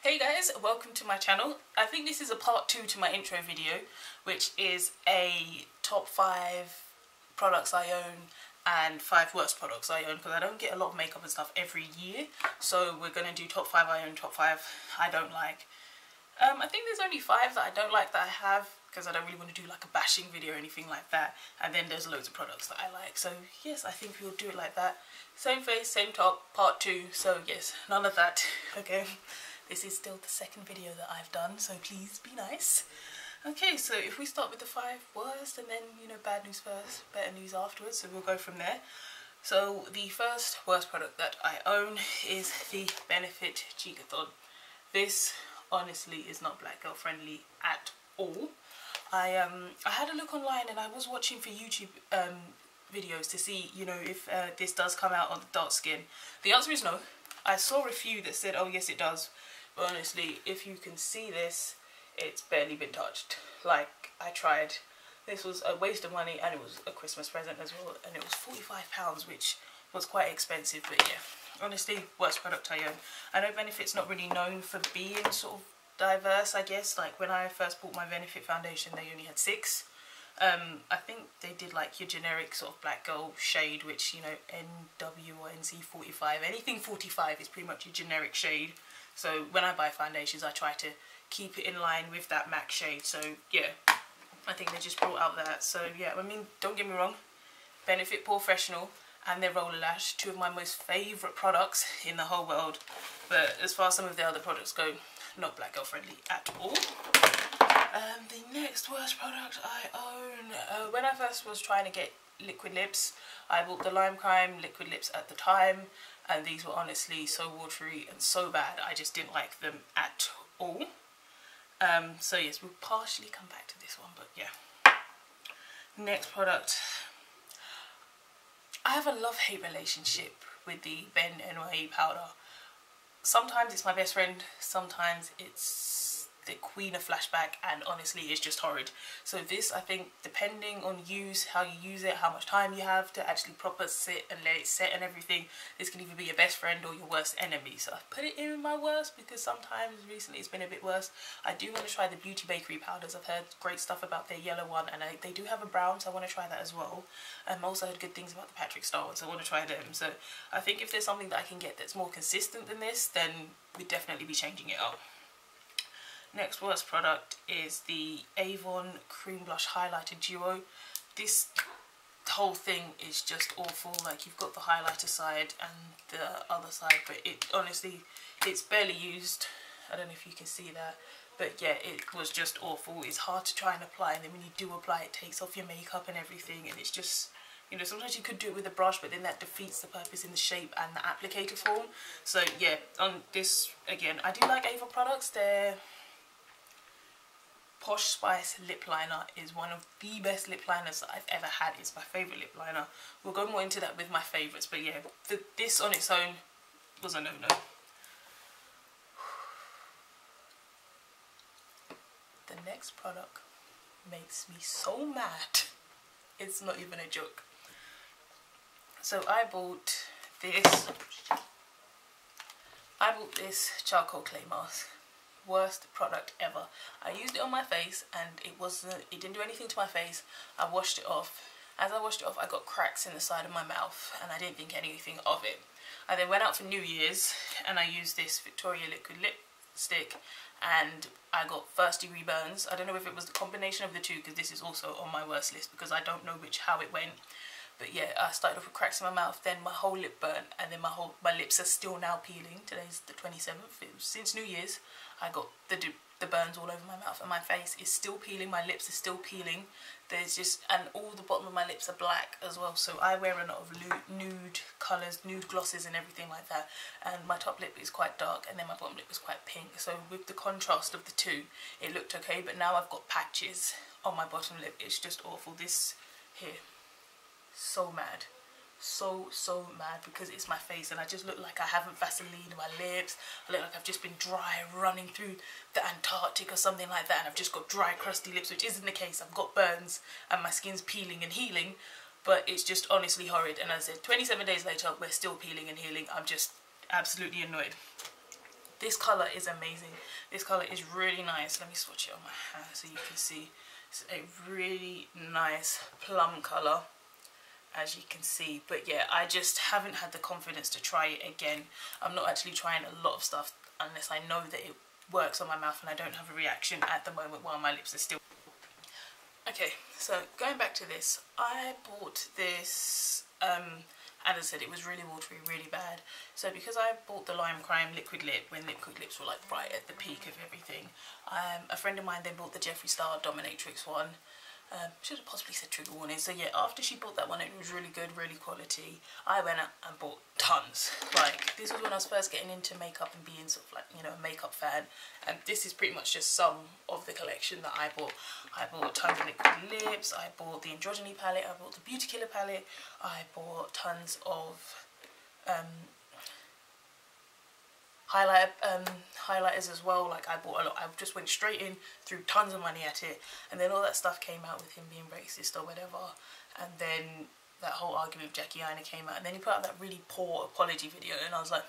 Hey guys, welcome to my channel. I think this is a part 2 to my intro video, which is a top 5 products I own and 5 worst products I own, because I don't get a lot of makeup and stuff every year. So we're going to do top 5 I own, top 5 I don't like. I think there's only 5 that I don't like that I have, because I don't really want to do like a bashing video or anything like that. And then there's loads of products that I like. So yes, I think we'll do it like that. Same face, same top, part 2. So yes, none of that. Okay. This is still the second video that I've done, so please be nice. Okay, so if we start with the 5 worst and then, you know, bad news first, better news afterwards, so we'll go from there. So the first worst product that I own is the Benefit Cheekathon. This honestly is not black girl friendly at all. I had a look online and I was watching for YouTube videos to see, you know, if this does come out on the dark skin. The answer is no. I saw a few that said, oh yes it does. But honestly, if you can see this, it's barely been touched. Like, I tried. This was a waste of money and it was a Christmas present as well. And it was £45, which was quite expensive. But yeah, honestly, worst product I own. I know Benefit's not really known for being sort of diverse, I guess. Like, when I first bought my Benefit foundation, they only had 6. I think they did like your generic sort of black girl shade, which, you know, NW or NC45, anything 45 is pretty much your generic shade. So when I buy foundations, I try to keep it in line with that MAC shade. So yeah, I think they just brought out that. So yeah, I mean, don't get me wrong, Benefit Professional and their Roller Lash, 2 of my most favourite products in the whole world. But as far as some of the other products go, not black girl friendly at all. The next worst product I own, when I first was trying to get liquid lips, I bought the Lime Crime liquid lips at the time, and these were honestly so watery and so bad, I just didn't like them at all. So yes, we'll partially come back to this one, but yeah. Next product. I have a love-hate relationship with the Ben NYE powder. Sometimes it's my best friend, sometimes it's the queen of flashback, and honestly it's just horrid. So this, I think, depending on how you use it, how much time you have to actually proper sit and let it set and everything, this can either be your best friend or your worst enemy. So I've put it in my worst because sometimes recently it's been a bit worse. I do want to try the Beauty Bakery powders. I've heard great stuff about their yellow one, and they do have a brown, so I want to try that as well. Also heard good things about the Patrick Star one, so I want to try them. So I think if there's something that I can get that's more consistent than this, then we'd definitely be changing it up. Next worst product is the Avon Cream Blush Highlighter Duo. This whole thing is just awful. Like, you've got the highlighter side and the other side, but it honestly, it's barely used. I don't know if you can see that, but yeah, it was just awful. It's hard to try and apply, and then when you do apply, it takes off your makeup and everything, and it's just, you know, sometimes you could do it with a brush, but then that defeats the purpose in the shape and the applicator form. So yeah, on this, again, I do like Avon products. Their Posh Spice lip liner is one of the best lip liners that I've ever had. It's my favourite lip liner. We'll go more into that with my favourites, but yeah, this on its own was a no-no. The next product makes me so mad. It's not even a joke. So I bought this charcoal clay mask. Worst product ever. I used it on my face and it didn't do anything to my face. I washed it off. As I washed it off, I got cracks in the side of my mouth and I didn't think anything of it. I then went out for New Year's and I used this Victoria liquid lipstick and I got first degree burns. I don't know if it was the combination of the two, because this is also on my worst list because I don't know how it went. But yeah, I started off with cracks in my mouth, then my whole lip burnt, and then my lips are still now peeling. Today's the 27th. It was since New Year's. I got the burns all over my mouth, and my face is still peeling. My lips are still peeling. There's just, and all the bottom of my lips are black as well. So I wear a lot of nude colours, nude glosses and everything like that. And my top lip is quite dark, and then my bottom lip is quite pink. So with the contrast of the two, it looked okay. But now I've got patches on my bottom lip. It's just awful. This here. So mad, so mad, because it's my face and I just look like I haven't Vaseline my lips. I look like I've just been dry running through the Antarctic or something like that, and I've just got dry crusty lips, which isn't the case. I've got burns and my skin's peeling and healing, but it's just honestly horrid. And as I said, 27 days later we're still peeling and healing. I'm just absolutely annoyed. this colour is amazing. This colour is really nice. Let me swatch it on my hand so you can see. It's a really nice plum colour, as you can see. But yeah, I just haven't had the confidence to try it again. I'm not actually trying a lot of stuff unless I know that it works on my mouth and I don't have a reaction at the moment while my lips are still... Okay, so going back to this, I bought this, as I said, it was really watery, really bad. So because I bought the Lime Crime liquid lip when liquid lips were like right at the peak of everything, a friend of mine then bought the Jeffree Star Dominatrix one. Should have possibly said trigger warning. So yeah, after she bought that one, it was really good, really quality. I went out and bought tons. Like, this was when I was first getting into makeup and being sort of like, you know, a makeup fan. And this is pretty much just some of the collection that I bought. I bought tons of liquid lips, I bought the Androgyny palette, I bought the Beauty Killer palette, I bought tons of highlighters as well. Like, I bought a lot. I just went straight in, threw tons of money at it, and then all that stuff came out with him being racist or whatever, and then that whole argument with Jackie Aina came out, and then he put out that really poor apology video, and I was like,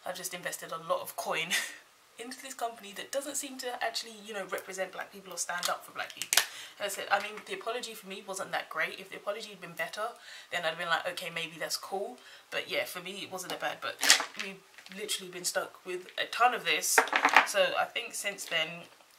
I've just invested a lot of coin into this company that doesn't seem to actually, you know, represent black people or stand up for black people. And I said, I mean, the apology for me wasn't that great. If the apology had been better, then I'd have been like, okay, maybe that's cool. But yeah, for me, it wasn't that bad. But we've literally been stuck with a ton of this. So I think since then,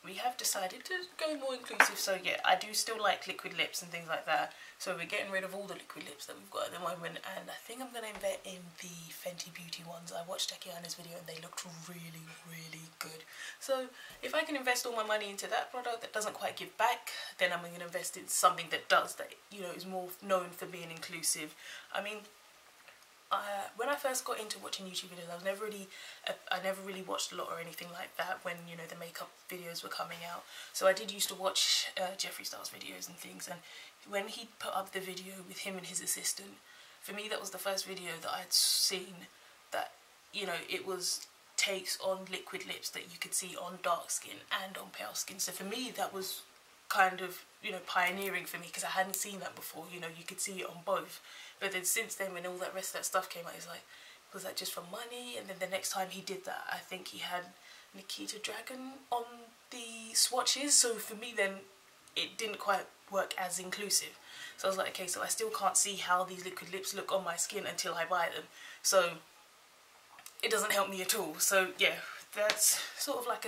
we have decided to go more inclusive. So yeah, I do still like liquid lips and things like that. So we're getting rid of all the liquid lips that we've got at the moment, and I think I'm going to invest in the Fenty Beauty ones. I watched Jackie Aina's video and they looked really, really good. So if I can invest all my money into that product that doesn't quite give back, then I'm going to invest in something that does, that, you know, is more known for being inclusive. I mean, when I first got into watching YouTube videos, I never really watched a lot or anything like that when, you know, the makeup videos were coming out. So I did used to watch Jeffree Star's videos and things, and when he put up the video with him and his assistant, for me that was the first video that I'd seen that, you know, it was takes on liquid lips that you could see on dark skin and on pale skin. So for me that was kind of, you know, pioneering for me, because I hadn't seen that before. You know, you could see it on both. But then since then, when all that rest of that stuff came out, it's like, was that just for money? And then the next time he did that, I think he had Nikita Dragon on the swatches. So for me then, it didn't quite work as inclusive. So I was like, okay, so I still can't see how these liquid lips look on my skin until I buy them. So it doesn't help me at all. So yeah, that's sort of like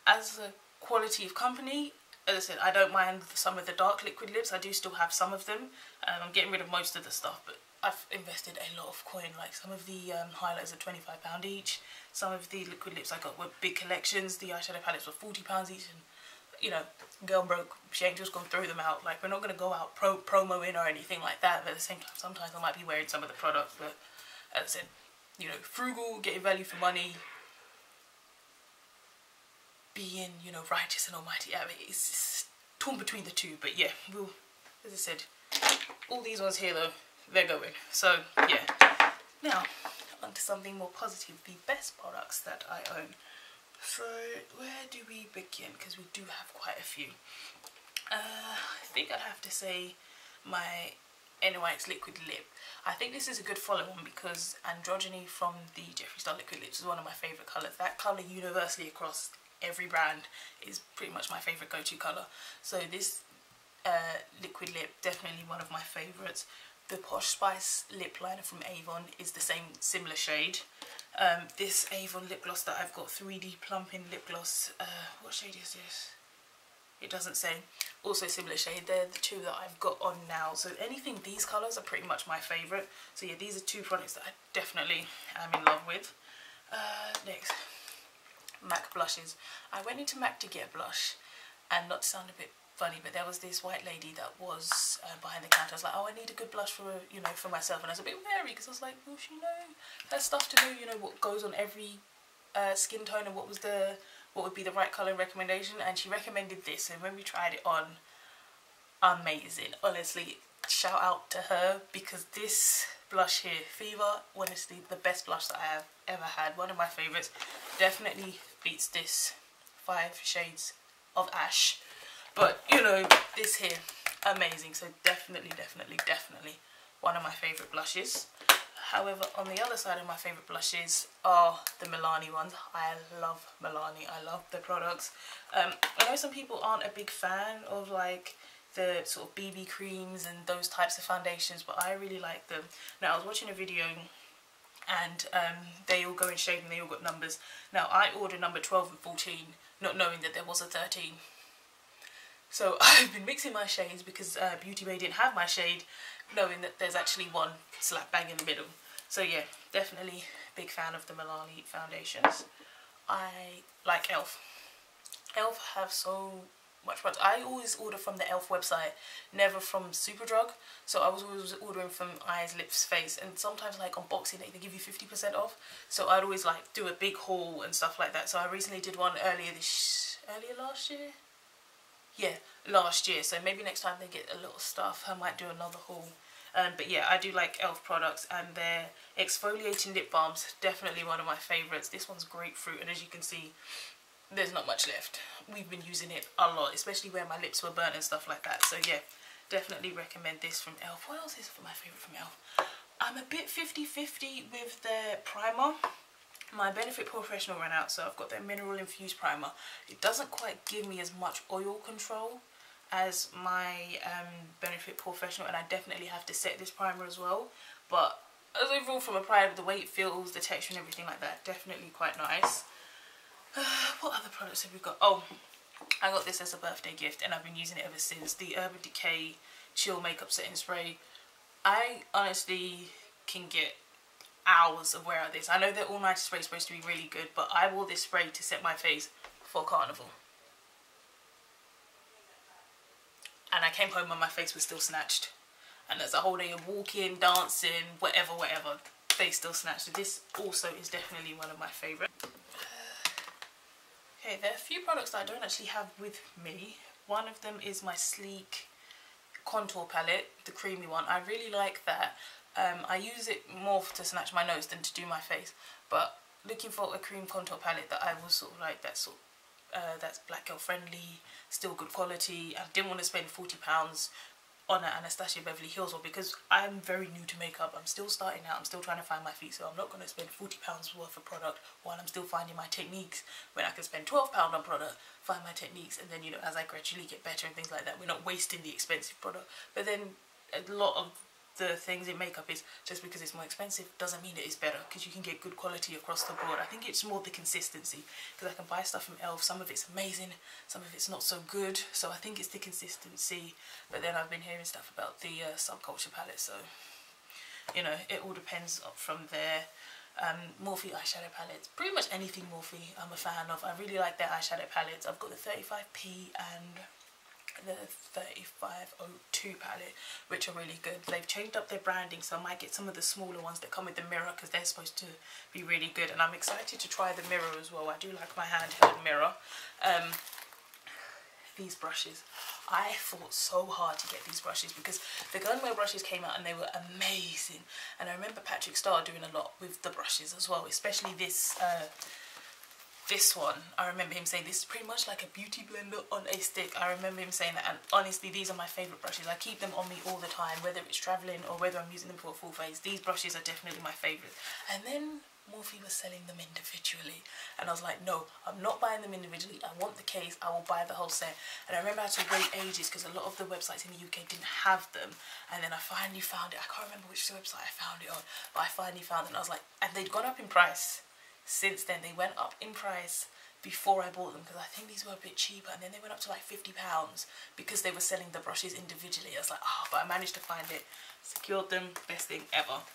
as a quality of company, as I said, I don't mind some of the dark liquid lips. I do still have some of them. I'm getting rid of most of the stuff, but I've invested a lot of coin. Like, some of the highlighters are £25 each. Some of the liquid lips I got were big collections. The eyeshadow palettes were £40 each, and, you know, girl broke. She ain't just gonna throw them out. Like, we're not gonna go out promoing or anything like that. But at the same time, sometimes I might be wearing some of the products. But as I said, you know, frugal, getting value for money, being, you know, righteous and almighty. I mean, it's torn between the two. But yeah, we'll, as I said, all these ones here though, they're going. So yeah. Now onto something more positive, the best products that I own. So where do we begin? Because we do have quite a few. I think I'd have to say my NYX liquid lip. I think this is a good follow-on because Androgyny from the Jeffree Star liquid lips is one of my favourite colours. That colour universally across every brand is pretty much my favourite go-to colour. So this liquid lip, definitely one of my favourites. The Posh Spice lip liner from Avon is the similar shade. This Avon lip gloss that I've got, 3D Plumping lip gloss, what shade is this? It doesn't say. Also similar shade. They're the two that I've got on now. So anything, these colours are pretty much my favourite. So yeah, these are two products that I definitely am in love with. Next, MAC blushes. I went into MAC to get a blush, and not to sound a bit funny, but there was this white lady that was behind the counter. I was like, oh, I need a good blush for, you know, for myself, and I was a bit wary because I was like, will she know her stuff to know, you know, what goes on every skin tone and what would be the right colour recommendation. And she recommended this, and when we tried it on, amazing. Honestly, shout out to her, because this blush here, Fever, honestly the best blush that I have ever had, one of my favourites. Definitely beats this 5 shades of Ash, but you know, this here, amazing. So definitely one of my favourite blushes. However, on the other side of my favourite blushes are the Milani ones. I love Milani. I love their products. I know some people aren't a big fan of like the sort of BB creams and those types of foundations, but I really like them. Now, I was watching a video and they all go in shade and they all got numbers. Now, I ordered number 12 and 14, not knowing that there was a 13. So I've been mixing my shades because Beauty Bay didn't have my shade, knowing that there's actually one slap bang in the middle. So yeah, definitely big fan of the Milani foundations. I like e.l.f. e.l.f. have so much products. I always order from the e.l.f. website, never from Superdrug. So I was always ordering from Eyes, Lips, Face, and sometimes like on Boxing Day they give you 50% off. So I'd always like do a big haul and stuff like that. So I recently did one earlier last year? Yeah, last year. So maybe next time they get a lot of stuff, I might do another haul. But yeah, I do like e.l.f. products, and their exfoliating lip balms, definitely one of my favourites. This one's grapefruit, and as you can see, there's not much left. We've been using it a lot, especially where my lips were burnt and stuff like that. So yeah, definitely recommend this from e.l.f. What else is my favourite from e.l.f.? I'm a bit 50-50 with their primer. My Benefit Professional ran out, so I've got their mineral infused primer. It doesn't quite give me as much oil control as my Benefit Professional, and I definitely have to set this primer as well. But as overall, from a primer, the way it feels, the texture and everything like that, definitely quite nice. What other products have we got? Oh, I got this as a birthday gift and I've been using it ever since. The Urban Decay Chill Makeup Setting Spray. I honestly can get hours of wear out of this. I know their all-nighter spray is supposed to be really good, but I wore this spray to set my face for Carnival. And I came home and my face was still snatched. And there's a whole day of walking, dancing, whatever, face still snatched. So this also is definitely one of my favourites. Okay, there are a few products that I don't actually have with me. One of them is my Sleek contour palette, the creamy one. I really like that. I use it more to snatch my nose than to do my face, but looking for a cream contour palette that I was sort of like that's black girl friendly, still good quality. I didn't want to spend £40 on an Anastasia Beverly Hills one because I'm very new to makeup. I'm still starting out, I'm still trying to find my feet, so I'm not going to spend £40 worth of product while I'm still finding my techniques, when I can spend £12 on product, find my techniques, and then, you know, as I gradually get better and things like that, we're not wasting the expensive product. But then a lot of the things in makeup is just because it's more expensive doesn't mean it is better, because you can get good quality across the board. I think it's more the consistency, because I can buy stuff from e.l.f. some of it's amazing, some of it's not so good, so I think it's the consistency. But then I've been hearing stuff about the Subculture palette, so you know, it all depends from there. Morphe eyeshadow palettes, pretty much anything Morphe I'm a fan of. I really like their eyeshadow palettes. I've got the 35p and the 3502 palette, which are really good. They've changed up their branding, so I might get some of the smaller ones that come with the mirror, because they're supposed to be really good, and I'm excited to try the mirror as well. I do like my handheld mirror. These brushes, I fought so hard to get these brushes because the Goldenlocks brushes came out and they were amazing, and I remember Patrick Starr doing a lot with the brushes as well, especially this this one. I remember him saying this is pretty much like a beauty blender on a stick. I remember him saying that, and honestly these are my favourite brushes. I keep them on me all the time, whether it's travelling or whether I'm using them for a full face. These brushes are definitely my favourite. And then Morphe was selling them individually, and I was like, no, I'm not buying them individually. I want the case, I will buy the whole set. And I remember I had to wait ages because a lot of the websites in the UK didn't have them, and then I finally found it. I can't remember which website I found it on, but I finally found it, and I was like, and they'd gone up in price since then. They went up in price before I bought them, because I think these were a bit cheaper, and then they went up to like £50 because they were selling the brushes individually. I was like, oh, but I managed to find it, secured them, best thing ever.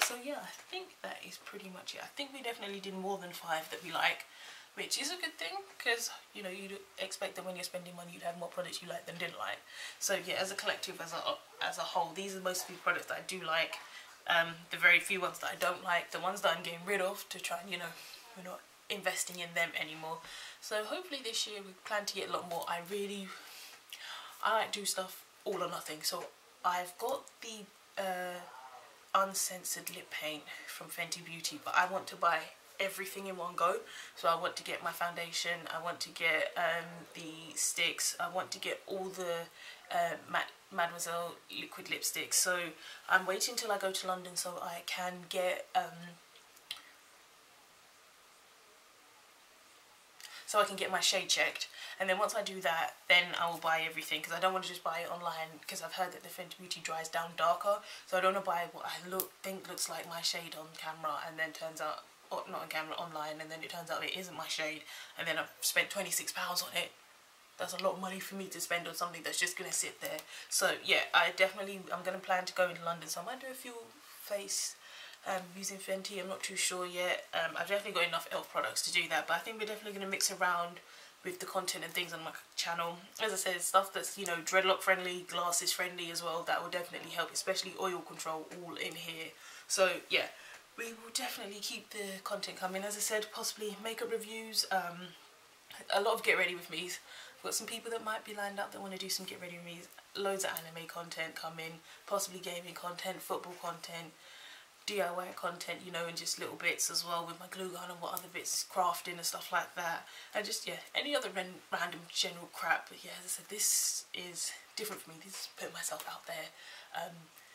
So yeah, I think that is pretty much it. I think we definitely did more than 5 that we like, which is a good thing, because you know, you'd expect that when you're spending money you'd have more products you like than didn't like. So yeah, as a collective, as a whole, these are mostly products that I do like. The very few ones that I don't like, the ones that I'm getting rid of to try and, you know, we're not investing in them anymore. So hopefully this year we plan to get a lot more. I like to do stuff all or nothing. So I've got the uncensored lip paint from Fenty Beauty, but I want to buy everything in one go. So I want to get my foundation, I want to get the sticks, I want to get all the Mademoiselle liquid lipstick. So I'm waiting till I go to London so I can get my shade checked, and then once I do that, then I will buy everything, because I don't want to just buy it online, because I've heard that the Fenty Beauty dries down darker, so I don't want to buy what I think looks like my shade on camera and then turns out, or not on camera, online, and then it turns out it isn't my shade, and then I've spent £26 on it. That's a lot of money for me to spend on something that's just going to sit there. So yeah, I'm going to plan to go into London, so I might do a few face using Fenty. I'm not too sure yet. I've definitely got enough e.l.f. products to do that, but I think we're definitely going to mix around with the content and things on my channel. As I said, stuff that's, you know, dreadlock friendly, glasses friendly as well, that will definitely help, especially oil control, all in here. So yeah, we will definitely keep the content coming. As I said, possibly makeup reviews, a lot of get ready with me's. I've got some people that might be lined up that want to do some get ready with me's, loads of anime content coming, possibly gaming content, football content, DIY content, you know, and just little bits as well with my glue gun and what other bits, crafting and stuff like that, and just, yeah, any other random general crap. But yeah, as I said, this is different for me. This is putting myself out there,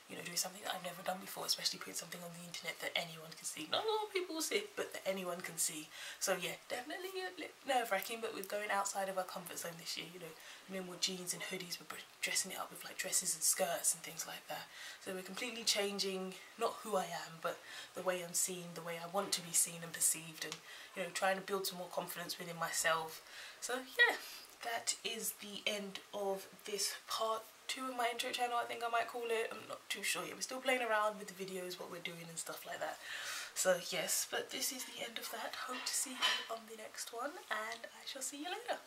you know, doing something that I've never done before, especially putting something on the internet that anyone can see. Not a lot of people will see it, but that anyone can see. So yeah, definitely a bit nerve-wracking, but we're going outside of our comfort zone this year, you know. No more jeans and hoodies, we're dressing it up with like dresses and skirts and things like that. So we're completely changing, not who I am, but the way I'm seen, the way I want to be seen and perceived, and, you know, trying to build some more confidence within myself. So yeah, that is the end of this part 2 of my intro channel, I think I might call it. I'm not too sure yet. We're still playing around with the videos, what we're doing and stuff like that. So yes, but this is the end of that. Hope to see you on the next one, and I shall see you later.